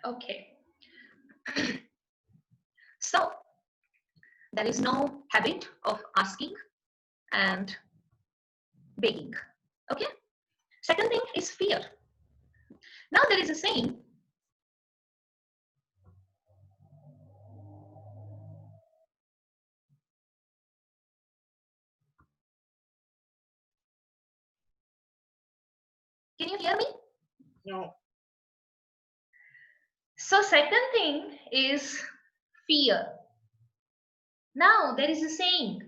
Okay. So there is no habit of asking and begging. Okay. Second thing is fear. Now there is a saying, can you hear me? No. So second thing is fear. Now there is a saying,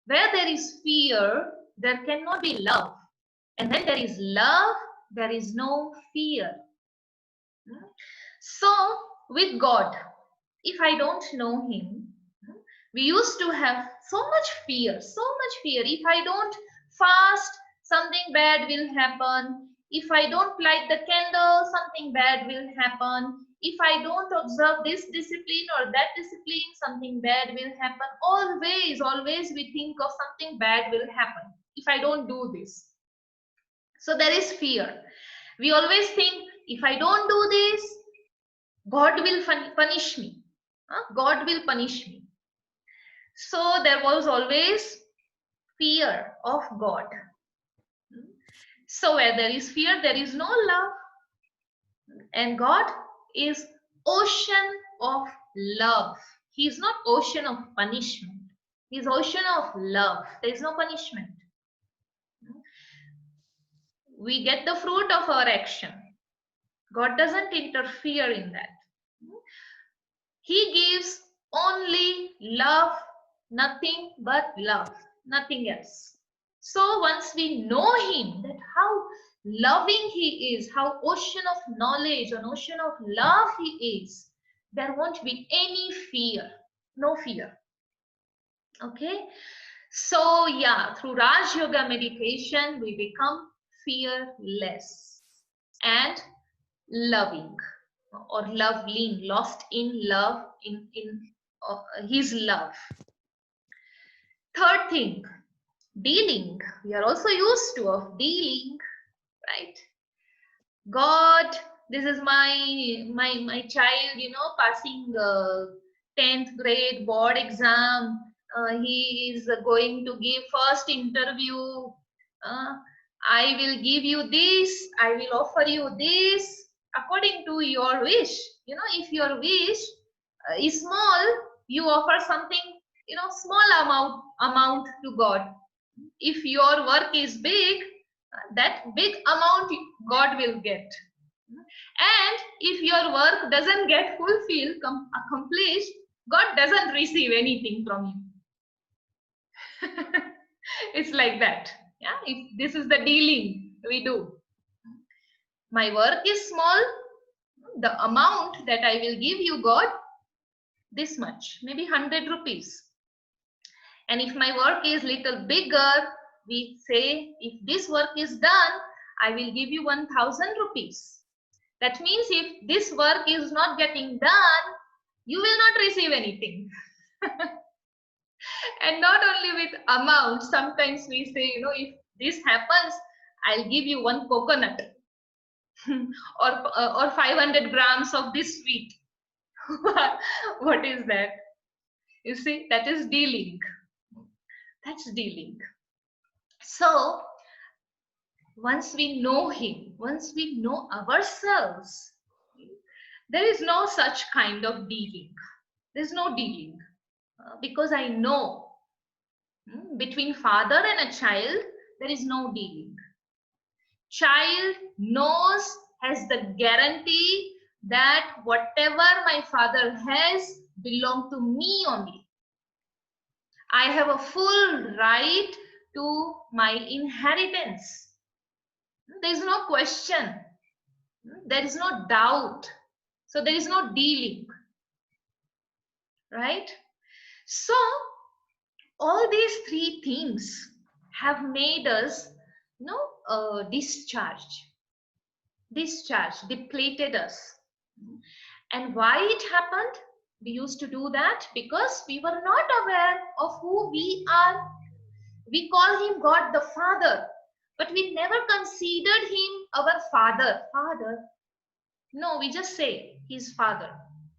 where there is fear, there cannot be love. And when there is love, there is no fear. So with God, if I don't know him, we used to have so much fear, so much fear. If I don't fast, something bad will happen. If I don't light the candle, something bad will happen. If I don't observe this discipline or that discipline, something bad will happen. Always, always we think of something bad will happen if I don't do this. So there is fear. We always think, if I don't do this, God will punish me. God will punish me. So there was always fear of God. So where there is fear, there is no love. And God is ocean of love. He is not ocean of punishment. He is ocean of love. There is no punishment. We get the fruit of our action. God doesn't interfere in that. He gives only love, nothing but love, nothing else. So once we know him, that how loving he is, how ocean of knowledge, an ocean of love he is, there won't be any fear, no fear. Okay. So yeah, through Raj Yoga meditation, we become fearless and loving, or loving, lost in love, in his love. Third thing, dealing. We are also used to of dealing, right? God, this is my child, passing 10th grade board exam. He is going to give first interview. I will give you this, I will offer you this according to your wish. If your wish is small, you offer something, small amount to God. If your work is big, that big amount God will get. And if your work doesn't get fulfilled, accomplished, God doesn't receive anything from you. It's like that. Yeah, if this is the dealing we do. My work is small, the amount that I will give you, God, this much, maybe 100 rupees. And if my work is little bigger, we say, if this work is done, I will give you 1000 rupees. That means if this work is not getting done, you will not receive anything. And not only with amount, sometimes we say, if this happens, I'll give you one coconut or 500 grams of this sweet. What is that? You see, that is dealing. That's dealing. So once we know him, once we know ourselves, there is no such kind of dealing. There's no dealing. Because I know between father and a child, there is no dealing. Child knows, has the guarantee that whatever my father has belong to me only. I have a full right to my inheritance. There is no question. There is no doubt. So there is no dealing. Right? So all these three things have made us, discharged, depleted us. And why it happened? We used to do that because we were not aware of who we are. We call him God the Father, but we never considered him our Father. Father, No, we just say He's Father.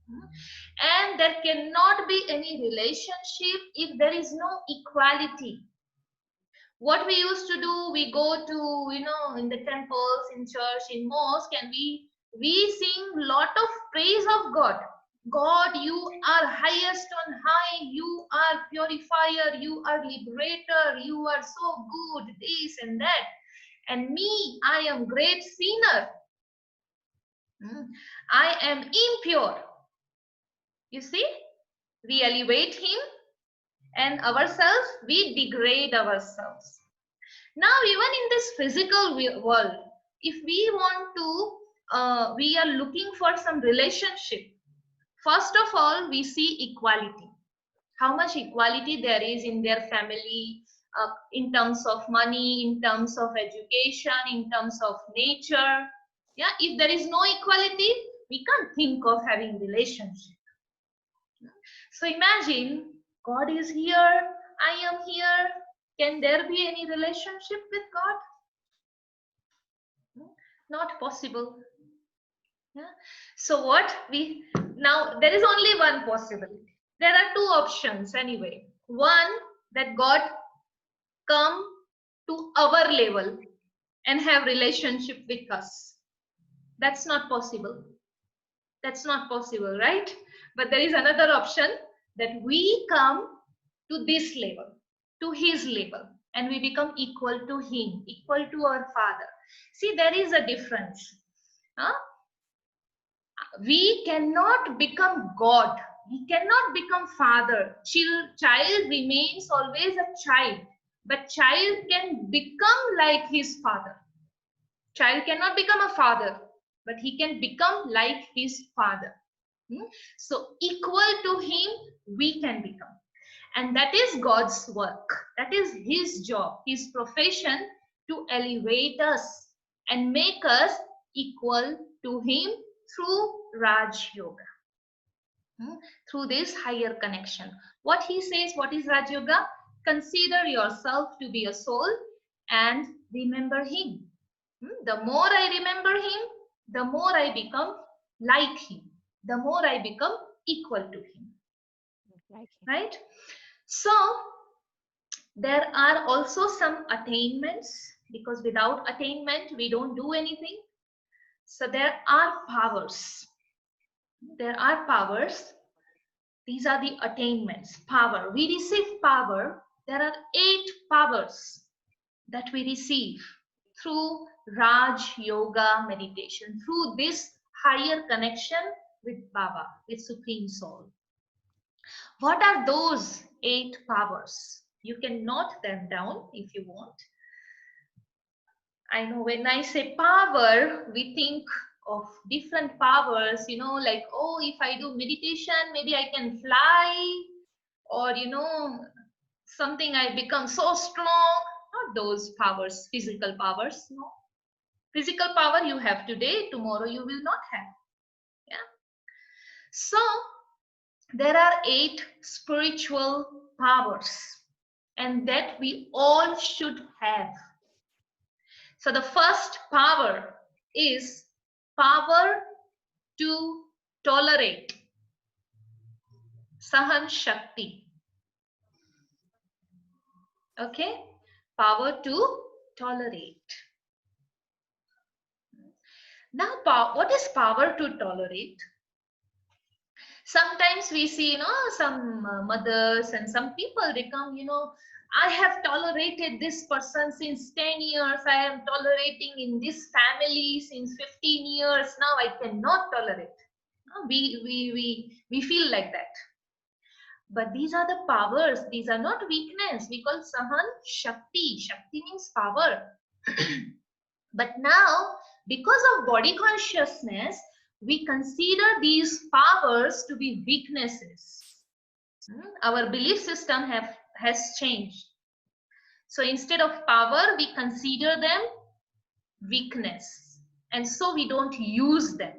And there cannot be any relationship if there is no equality. What we used to do, we go to, in the temples, in church, in mosque, and we sing lot of praise of God. God, you are highest on high, you are purifier, you are liberator, you are so good, this and that. And me, I am great sinner. I am impure. You see, we elevate him, and ourselves, we degrade ourselves. Now, even in this physical world, if we want to, we are looking for some relationship. First of all, we see equality. How much equality there is in their family, in terms of money, in terms of education, in terms of nature. Yeah, if there is no equality, we can't think of having relationship. So imagine God is here, I am here. Can there be any relationship with God? Not possible. Yeah. So what we now, there is only one possibility. There are two options anyway. One, that God come to our level and have relationship with us. That's not possible. That's not possible, right? But there is another option, that we come to this level, to his level, and we become equal to him, equal to our Father. See, there is a difference. Huh? We cannot become God. We cannot become Father. Child remains always a child, but child can become like his father. Child cannot become a father, but he can become like his father. So equal to him, we can become. And that is God's work. That is his job, his profession, to elevate us and make us equal to him through Raj Yoga. Through this higher connection. What he says, what is Raj Yoga? Consider yourself to be a soul and remember him. The more I remember him, the more I become like him. The more I become equal to him. Right? So, there are also some attainments, because without attainment, we don't do anything. So, there are powers. There are powers. These are the attainments. Power. We receive power. There are 8 powers that we receive through Raj Yoga meditation, through this higher connection with Baba, with Supreme Soul. What are those 8 powers? You can note them down if you want. I know when I say power, we think of different powers, like, oh, if I do meditation, maybe I can fly, or, something I become so strong. Not those powers, physical powers, no. Physical power you have today, tomorrow you will not have. Yeah. So, there are 8 spiritual powers, and that we all should have. So the first power is power to tolerate. Sahan Shakti. Okay? Power to tolerate. Now, what is power to tolerate? Sometimes we see, some mothers and some people, they come, I have tolerated this person since 10 years. I am tolerating in this family since 15 years. Now I cannot tolerate. We feel like that. But these are the powers. These are not weakness. We call Sahan Shakti. Shakti means power. But now, because of body consciousness, we consider these powers to be weaknesses. Our belief system has changed. So instead of power, we consider them weakness. And so we don't use them.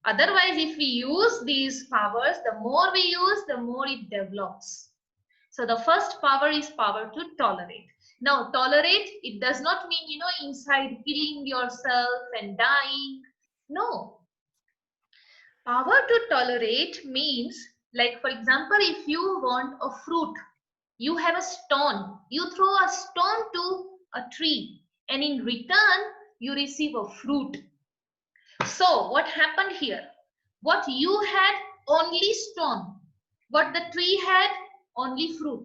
Otherwise, if we use these powers, the more we use, the more it develops. So the first power is power to tolerate. Now, tolerate, it does not mean, inside killing yourself and dying. No, Power to tolerate means, like for example, if you want a fruit, you have a stone, you throw a stone to a tree, and in return, you receive a fruit. So, what happened here? What you had, only stone. What the tree had, only fruit.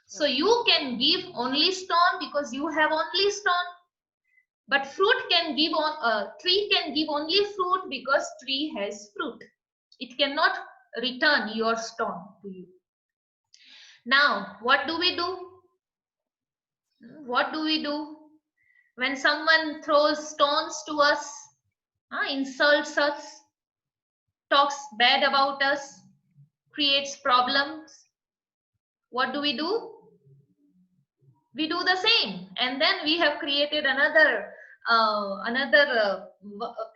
So, you can give only stone because you have only stone. But fruit can give on tree can give only fruit because tree has fruit. It cannot return your stone to you. Now, what do we do? What do we do when someone throws stones to us, insults us, talks bad about us, creates problems? What do? We do the same, and then we have created another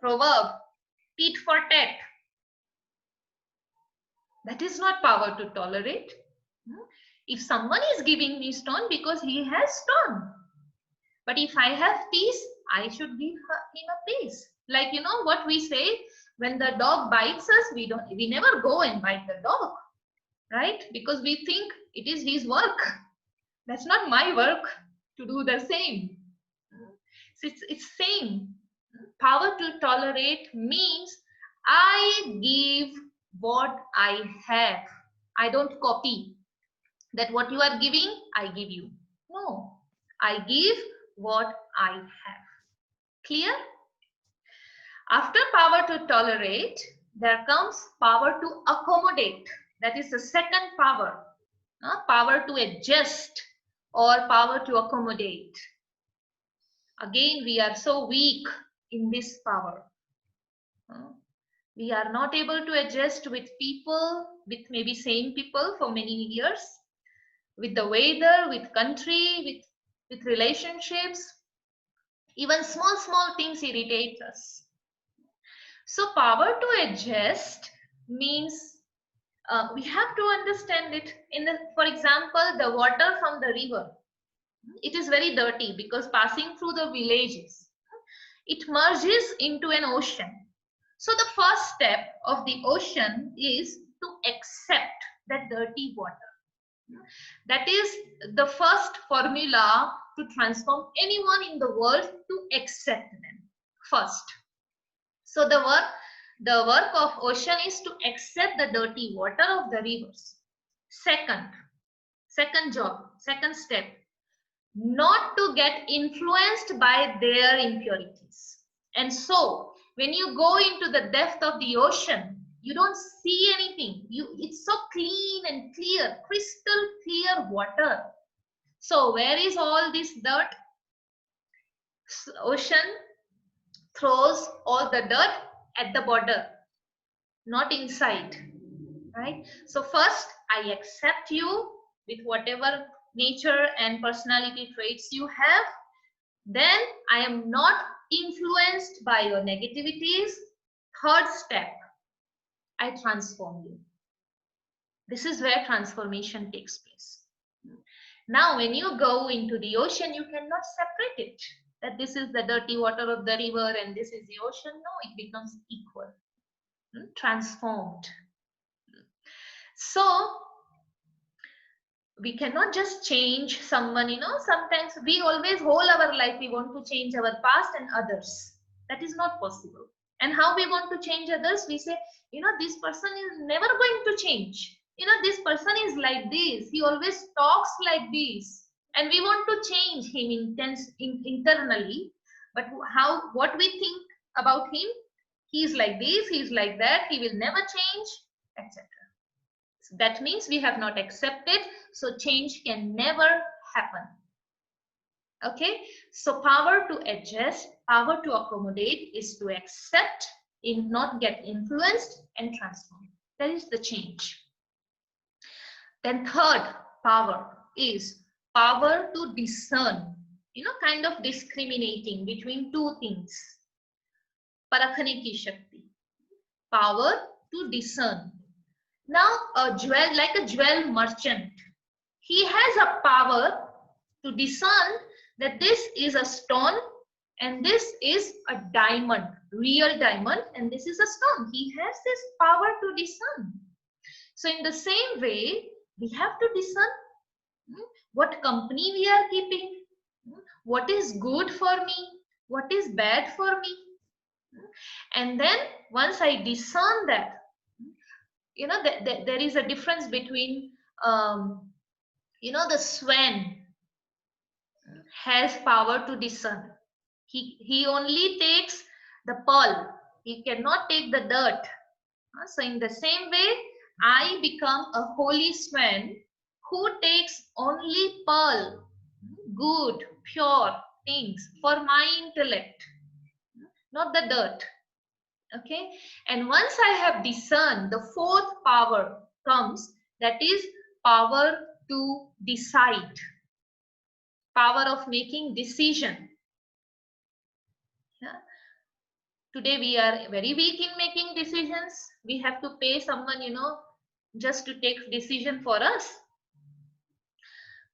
proverb: tit for tat. That is not power to tolerate. If someone is giving me stone because he has stone, but if I have peace, I should give him a peace. Like, you know what we say, when the dog bites us, we never go and bite the dog, right? Because we think it is his work. That's not my work to do the same. So it's same. Power to tolerate means I give what I have. I don't copy. That what you are giving, I give you. No, I give what I have. Clear? After power to tolerate, there comes power to accommodate. That is the second power. Power to adjust or power to accommodate. Again, we are so weak in this power. We are not able to adjust with people, with maybe same people for many years, with the weather, with country, with relationships. Even small things irritate us. So power to adjust means we have to understand it. For example, the water from the river, it is very dirty because passing through the villages, it merges into an ocean. So the first step of the ocean is to accept that dirty water. That is the first formula to transform anyone in the world, to accept them first. So the work of ocean is to accept the dirty water of the rivers. Second step, not to get influenced by their impurities. And so when you go into the depth of the ocean, you don't see anything. It's so clean and clear, crystal clear water. So where is all this dirt? Ocean throws all the dirt at the border, not inside, right? So first, I accept you with whatever nature and personality traits you have. Then I am not influenced by your negativities. Third step, I transform you. This is where transformation takes place. Now, when you go into the ocean, you cannot separate it. That this is the dirty water of the river and this is the ocean. No, it becomes equal, transformed. So, we cannot just change someone, sometimes we always whole our life, we want to change our past and others. That is not possible. And how we want to change others? We say, this person is never going to change. This person is like this. He always talks like this. And we want to change him internally. But what we think about him? He's like this, he's like that, he will never change, etc. So that means we have not accepted. So change can never happen. Okay. So power to adjust, power to accommodate is to accept, not get influenced, and transform. That is the change. Then third power is power to discern, kind of discriminating between two things. Parakhane ki shakti. Power to discern. Now, like a jewel merchant, he has a power to discern that this is a stone And this is a diamond, real diamond, and this is a stone. He has this power to discern. So in the same way, we have to discern what company we are keeping, what is good for me, what is bad for me. And then once I discern that, there is a difference between, the swan has power to discern. He only takes the pearl. He cannot take the dirt. So in the same way, I become a holy swan who takes only pearl, good, pure things for my intellect, not the dirt. Okay, and once I have discerned, the fourth power comes, that is power to decide, power of making decision. Yeah. Today we are very weak in making decisions. We have to pay someone, just to take decision for us.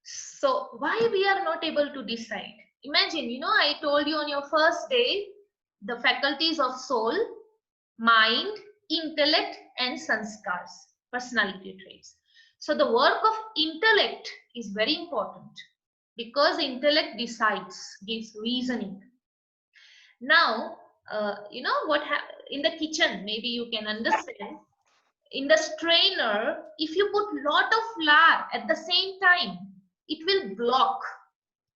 So why we are not able to decide? Imagine, I told you on your first day, the faculties of soul, mind, intellect, and sanskars, personality traits. So the work of intellect is very important because intellect decides, gives reasoning. Now, what in the kitchen, maybe you can understand. In the strainer, if you put lot of flour at the same time, it will block.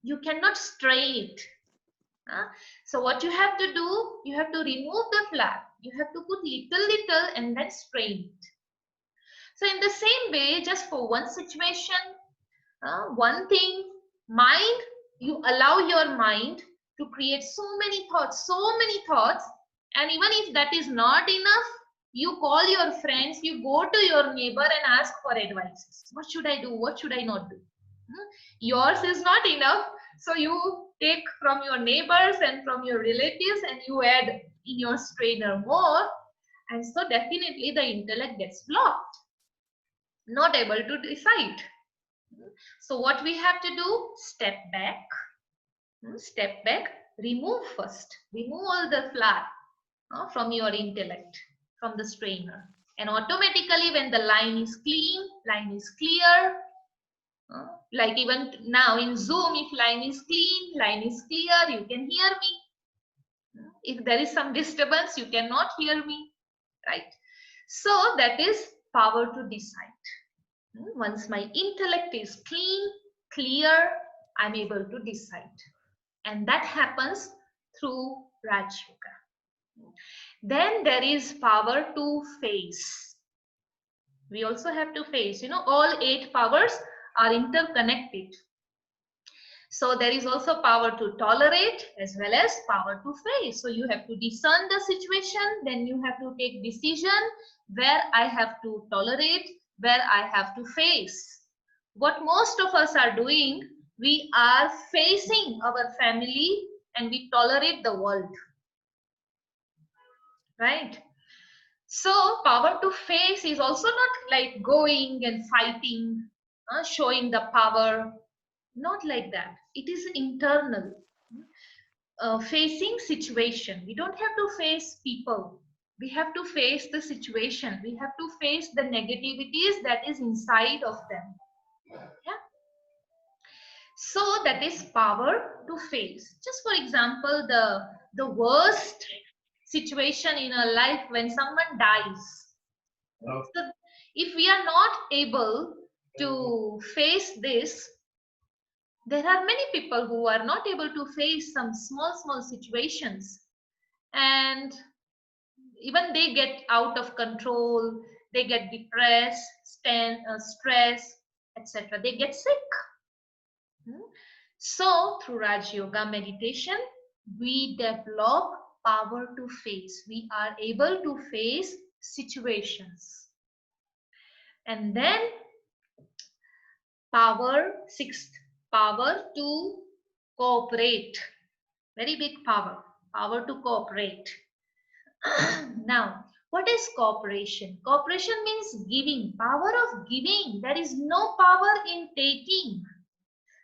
You cannot strain it. So what you have to do, you have to remove the flour. You have to put little and then strain it. So in the same way, just for one situation, one thing, mind, you allow your mind to create so many thoughts, and even if that is not enough, you call your friends, you go to your neighbor and ask for advice. What should I do? What should I not do? Yours is not enough, so you take from your neighbors and from your relatives and you add in your strainer more, and so definitely the intellect gets blocked, not able to decide. So what we have to do? Step back, remove all the flour from your intellect, from the strainer, and automatically when the line is clean, line is clear, like even now in Zoom, if line is clean, line is clear, you can hear me. If there is some disturbance, you cannot hear me, right? So that is power to decide. Once my intellect is clean, clear, I'm able to decide. And that happens through Raj Yoga. Then there is power to face. We also have to face, all 8 powers are interconnected. So there is also power to tolerate as well as power to face. So you have to discern the situation, then you have to take decision where I have to tolerate, where I have to face. What most of us are doing, we are facing our family and we tolerate the world. Right? So power to face is also not like going and fighting, showing the power. Not like that. It is internal. Facing situation. We don't have to face people. We have to face the situation. We have to face the negativities that is inside of them. Yeah. So that is power to face. Just for example, the worst situation in our life when someone dies. So if we are not able to face this, there are many people who are not able to face some small situations, and even they get out of control, they get depressed, stress, etc. They get sick. So through Raj Yoga meditation, we develop power to face. We are able to face situations. And then sixth power to cooperate. Very big power to cooperate. Now, what is cooperation? Cooperation means giving, power of giving. There is no power in taking,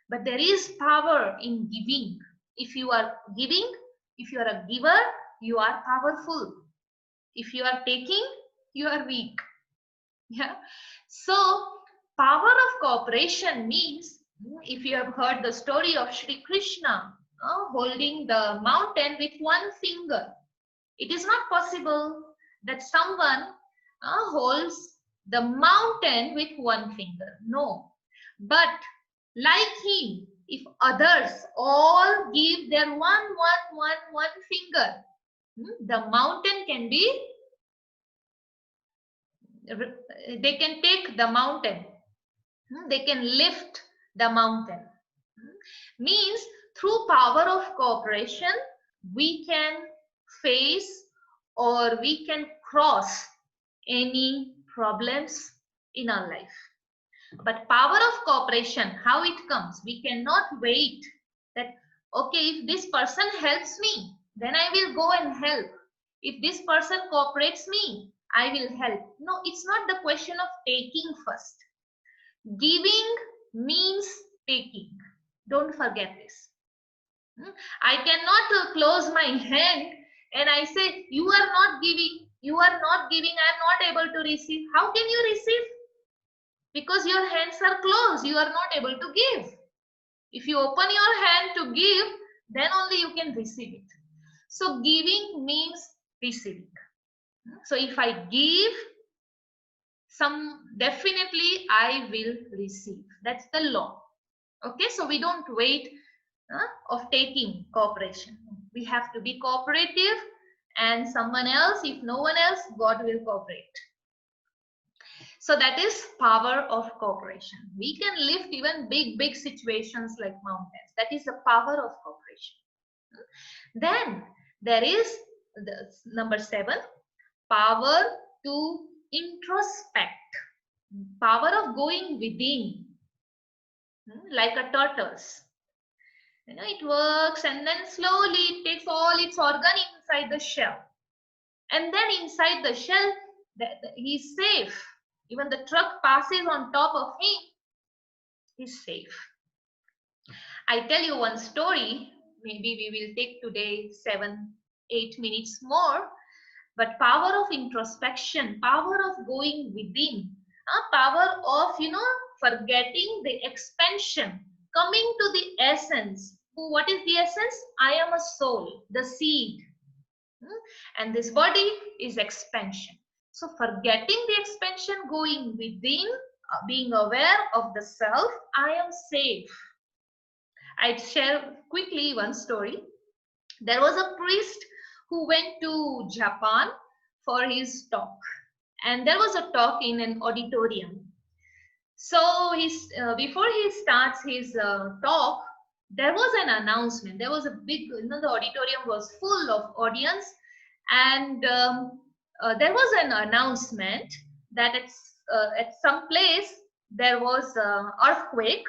but there is power in giving. If you are giving, If you are a giver, you are powerful. If you are taking, you are weak. Yeah. So power of cooperation means, if you have heard the story of Shri Krishna holding the mountain with one finger, it is not possible that someone holds the mountain with one finger. No. But like him, if others all give their one finger, the mountain can be, they can take the mountain. They can lift the mountain. Means through power of cooperation, we can face or we can cross any problems in our life. But power of cooperation, how it comes? We cannot wait that, okay, if this person helps me, then I will go and help. If this person cooperates me, I will help. No, it's not the question of taking first. Giving means taking. Don't forget this. I cannot close my hand and I say, you are not giving, you are not giving, I am not able to receive. How can you receive? Because your hands are closed, you are not able to give. If you open your hand to give, then only you can receive it. So giving means receiving. So if I give, definitely I will receive. That's the law. Okay, so we don't wait of taking cooperation. We have to be cooperative, and someone else, if no one else, God will cooperate. So that is power of cooperation. We can lift even big situations like mountains. That is the power of cooperation. Then there is the number 7, power to introspect. Power of going within, like a tortoise. It works and then slowly it takes all its organ inside the shell. And then inside the shell, he's safe. Even the truck passes on top of him, he's safe. I tell you one story. Maybe we will take today 7-8 minutes more. But power of introspection, power of going within, power of, forgetting the expansion, coming to the essence. What is the essence? I am a soul, the seed. And this body is expansion. So forgetting the expansion, going within, being aware of the self, I am safe. I'd share quickly one story. There was a priest who went to Japan for his talk. And there was a talk in an auditorium. So before he starts his talk, there was an announcement. There was a big, the auditorium was full of audience. And there was an announcement that at some place there was earthquake.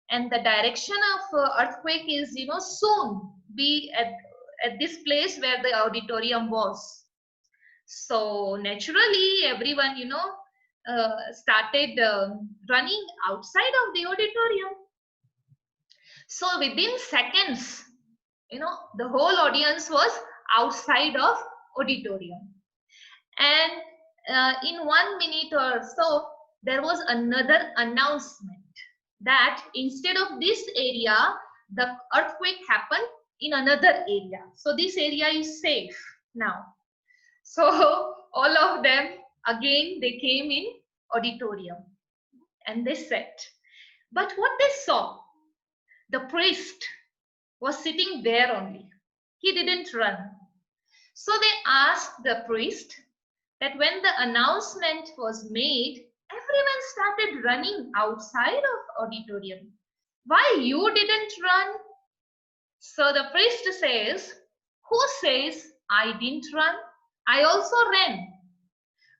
And the direction of earthquake is, soon be at this place where the auditorium was. So naturally, everyone, started running outside of the auditorium. So within seconds, the whole audience was outside of auditorium. And in 1 minute or so, there was another announcement that instead of this area, the earthquake happened in another area. So this area is safe now. So all of them, again, they came in auditorium and they sat. But what they saw, the priest was sitting there only. He didn't run. So they asked the priest that when the announcement was made, everyone started running outside of auditorium. Why you didn't run? So the priest says, who says I didn't run? I also ran.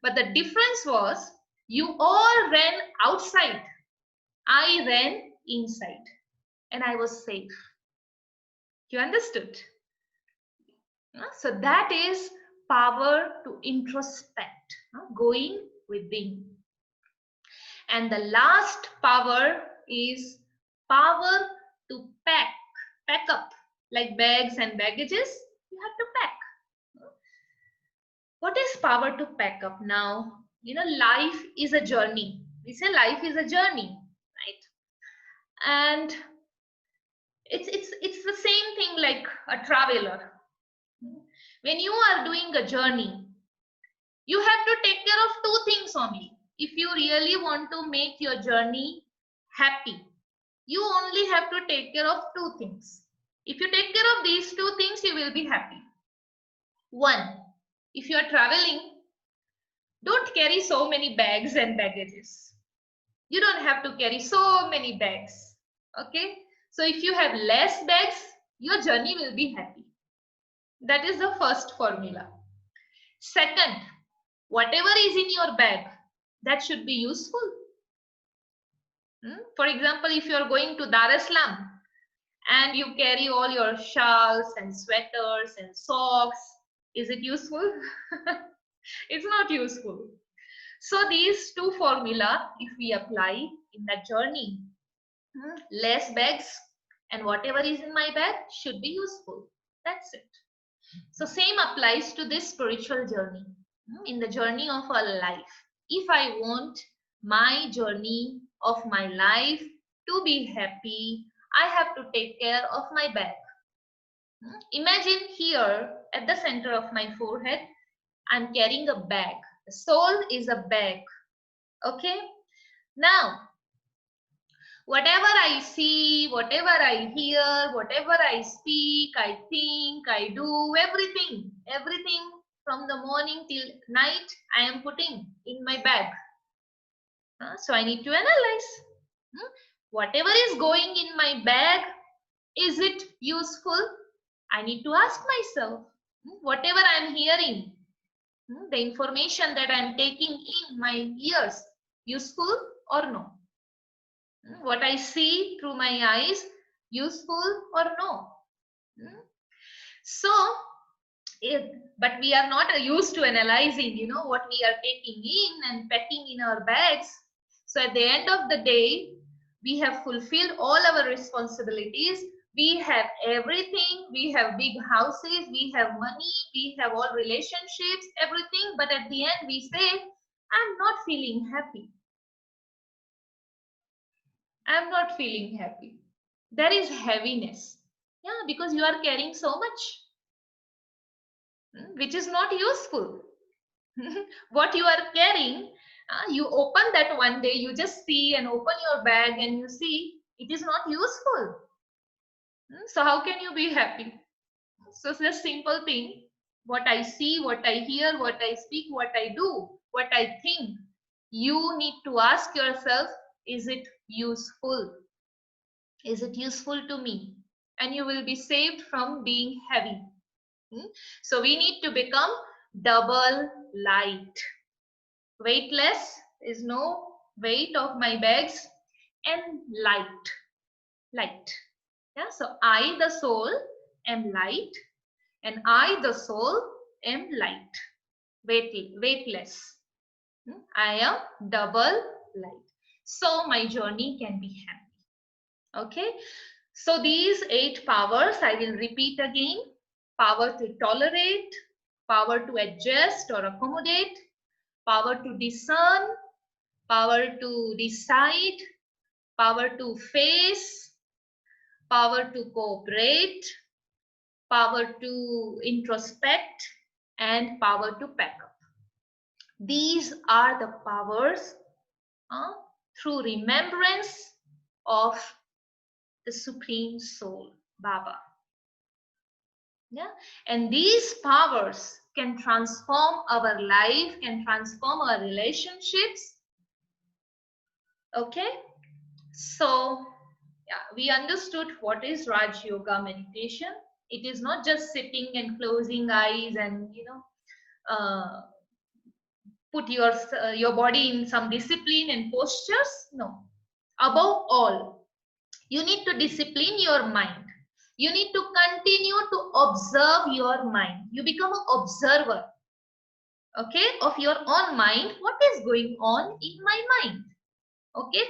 But the difference was, you all ran outside. I ran inside. And I was safe. You understood? So that is power to introspect, going within. And the last power is power to pack up, like bags and baggages. have to pack. What is power to pack up now? Life is a journey. We say life is a journey, right? And it's the same thing like a traveler. When you are doing a journey, you have to take care of two things only. If you really want to make your journey happy, you only have to take care of two things. If you take care of these two things, you will be happy. One, if you are traveling, don't carry so many bags and baggages. You don't have to carry so many bags. Okay? So if you have less bags, your journey will be happy. That is the first formula. Second, whatever is in your bag, that should be useful. For example, if you are going to Dar es Salaam and you carry all your shawls and sweaters and socks, is it useful? It's not useful. So these two formula, if we apply in that journey, less bags and whatever is in my bag should be useful. That's it. So same applies to this spiritual journey. In the journey of our life, if I want my journey of my life to be happy, I have to take care of my bag. Imagine here at the center of my forehead, I'm carrying a bag. The soul is a bag. Okay? Now, whatever I see, whatever I hear, whatever I speak, I think, I do, everything from the morning till night, I am putting in my bag. So I need to analyze. Whatever is going in my bag, is it useful? I need to ask myself. Whatever I am hearing, the information that I am taking in my ears, useful or no? What I see through my eyes, useful or no? So, but we are not used to analyzing, what we are taking in and packing in our bags. So at the end of the day, we have fulfilled all our responsibilities. We have everything. We have big houses. We have money. We have all relationships, everything. But at the end, we say, I'm not feeling happy. I'm not feeling happy. There is heaviness. Yeah, because you are carrying so much, which is not useful. What you are carrying, you open that one day, you just see and open your bag and you see it is not useful. So how can you be happy? So it's a simple thing. What I see, what I hear, what I speak, what I do, what I think, you need to ask yourself, is it useful? Is it useful to me? And you will be saved from being heavy. So we need to become double light. Weightless is no weight of my bags, and light. Yeah, so I, the soul, am light, and I, the soul, am light. Weightless. I am double light. So my journey can be happy. Okay. So these 8 powers, I will repeat again. Power to tolerate, power to adjust or accommodate, power to discern, power to decide, power to face, power to cooperate, power to introspect, and power to pack up. These are the powers through remembrance of the Supreme Soul, Baba. Yeah, and these powers can transform our life, can transform our relationships. Okay, so yeah, we understood what is Raj Yoga meditation. It is not just sitting and closing eyes and put your body in some discipline and postures. No, above all, you need to discipline your mind. You need to continue to observe your mind. You become an observer, okay, of your own mind. What is going on in my mind? Okay,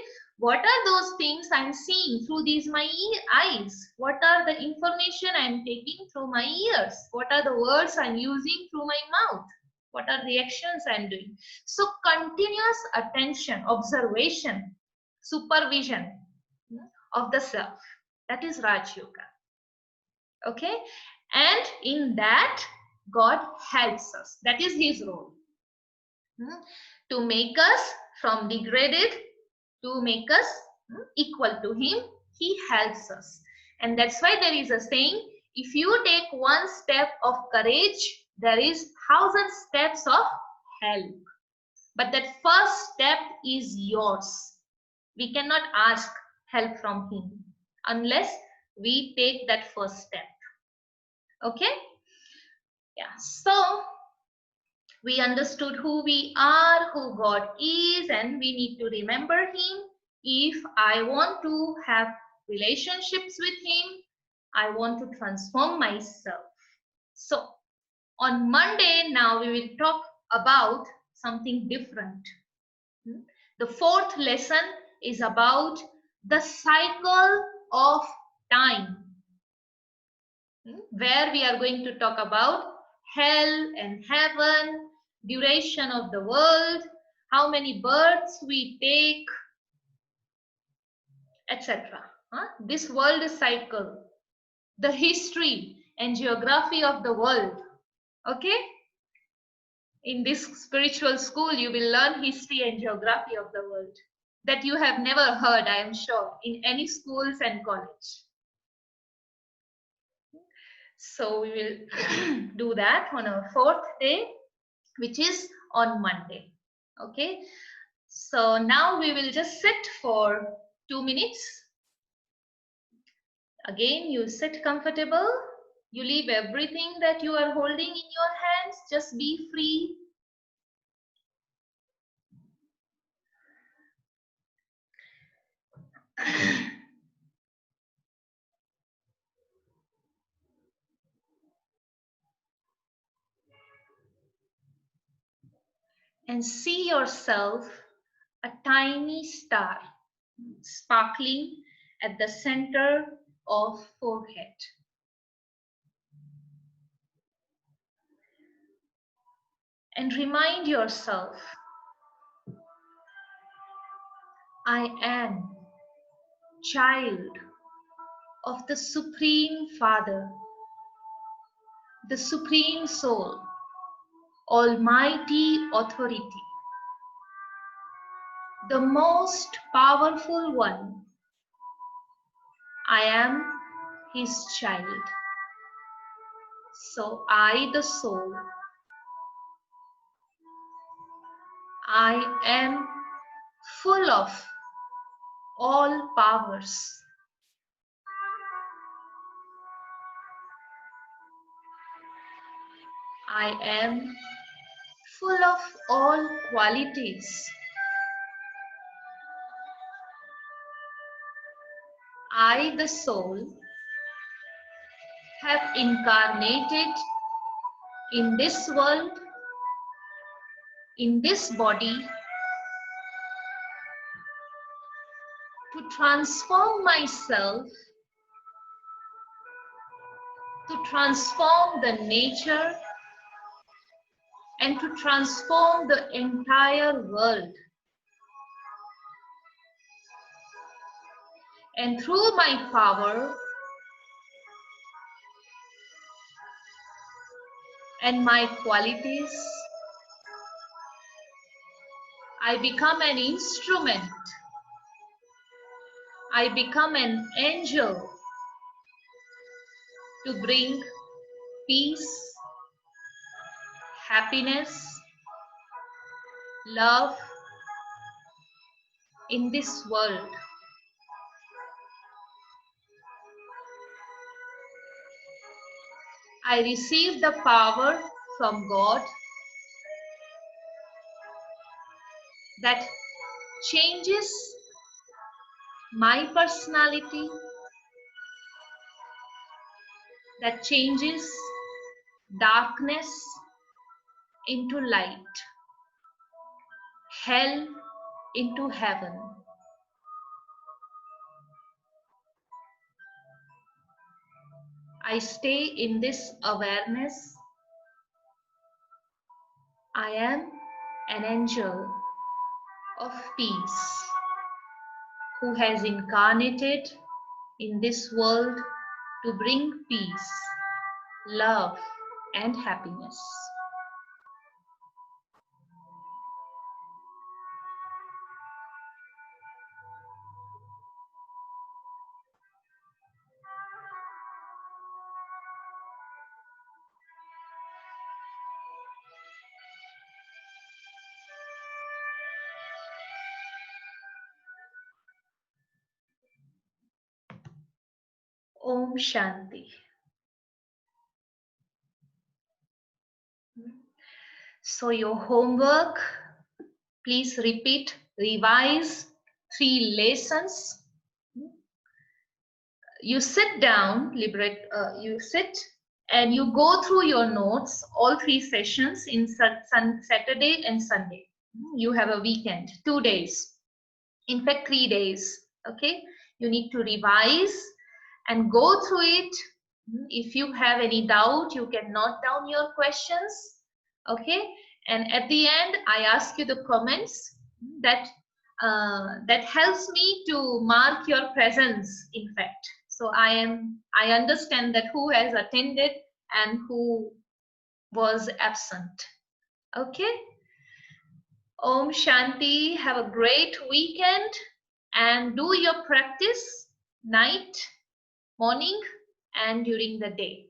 What are those things I'm seeing through these my eyes? What are the information I'm taking through my ears? What are the words I'm using through my mouth? What are the actions I'm doing? So continuous attention, observation, supervision of the self. That is Raj Yoga. Okay? And in that, God helps us. That is his role. To make us from degraded, to make us equal to him, he helps us. And that's why there is a saying, if you take one step of courage, there is 1,000 steps of help. But that first step is yours. We cannot ask help from him unless we take that first step. Okay? Yeah. So we understood who we are, who God is, and we need to remember him. If I want to have relationships with him, I want to transform myself. So on Monday, now we will talk about something different. The fourth lesson is about the cycle of time, where we are going to talk about hell and heaven, duration of the world, how many births we take, etc. This world cycle, the history and geography of the world. Okay? In this spiritual school, you will learn history and geography of the world that you have never heard, I am sure, in any schools and college. So we will do that on our fourth day, which is on Monday. Okay. So now we will just sit for 2 minutes. Again, you sit comfortable. You leave everything that you are holding in your hands. Just be free. And see yourself a tiny star sparkling at the center of forehead. And remind yourself, I am child of the Supreme Father, the Supreme Soul, Almighty Authority, the most powerful one. I am his child. So I, the soul, I am full of all powers. I am full of all qualities. I, the soul, have incarnated in this world, in this body, to transform myself, to transform the nature, and to transform the entire world. And through my power and my qualities, I become an instrument. I become an angel to bring peace, happiness, love in this world. I receive the power from God that changes my personality, that changes darkness into light, hell into heaven. I stay in this awareness. I am an angel of peace who has incarnated in this world to bring peace, love, and happiness. Om Shanti. So your homework, please repeat, revise 3 lessons. You sit down, you sit and you go through your notes, all 3 sessions in Saturday and Sunday. You have a weekend, 2 days, in fact 3 days. Okay, you need to revise and go through it. If you have any doubt, you can note down your questions. Okay, and at the end I ask you the comments that that helps me to mark your presence, in fact. So I understand that who has attended and who was absent. Okay, Om Shanti. Have a great weekend and do your practice night, morning, and during the day.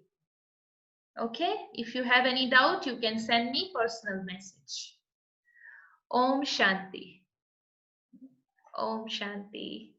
Okay, if you have any doubt, you can send me personal message. Om Shanti. Om Shanti.